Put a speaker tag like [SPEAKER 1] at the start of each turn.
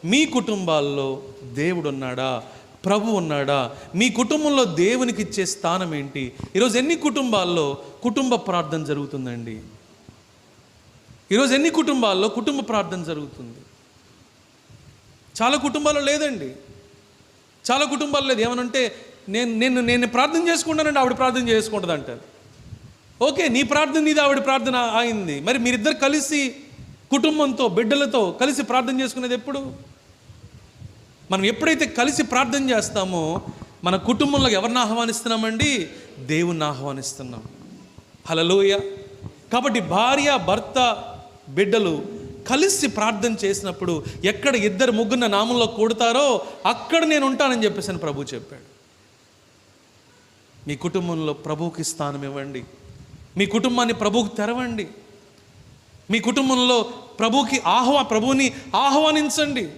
[SPEAKER 1] మీ కుటుంబాల్లో దేవుడు ఉన్నాడా? ప్రభు ఉన్నాడా? మీ కుటుంబంలో దేవునికి ఇచ్చే స్థానం ఏంటి? ఈరోజు ఎన్ని కుటుంబాల్లో కుటుంబ ప్రార్థన జరుగుతుందండి? ఈరోజు ఎన్ని కుటుంబాల్లో కుటుంబ ప్రార్థన జరుగుతుంది? చాలా కుటుంబాల్లో లేదండి. చాలా కుటుంబాల్లో లేదు. ఏమనంటే నేను ప్రార్థన చేసుకుంటానండి, ఆవిడ ప్రార్థన చేసుకుంటుంది అంటారు. ఓకే, నీ ప్రార్థన నీది, ఆవిడ ప్రార్థన అయింది. మరి మీరిద్దరు కలిసి కుటుంబంతో బిడ్డలతో కలిసి ప్రార్థన చేసుకునేది ఎప్పుడు? మనం ఎప్పుడైతే కలిసి ప్రార్థన చేస్తామో మన కుటుంబంలో ఎవరిని ఆహ్వానిస్తున్నామండి? దేవుణ్ణి ఆహ్వానిస్తున్నాం. హల్లెలూయ. కాబట్టి భార్య భర్త బిడ్డలు కలిసి ప్రార్థన చేసినప్పుడు ఎక్కడ ఇద్దరు ముగ్గురు నామంలో కూడతారో అక్కడ నేను ఉంటానని చెప్పేసి ప్రభు చెప్పాడు. మీ కుటుంబంలో ప్రభువుకి స్థానం ఇవ్వండి. మీ కుటుంబాన్ని ప్రభువుకి తెరవండి. మీ కుటుంబంలో ప్రభువుని ఆహ్వానించండి.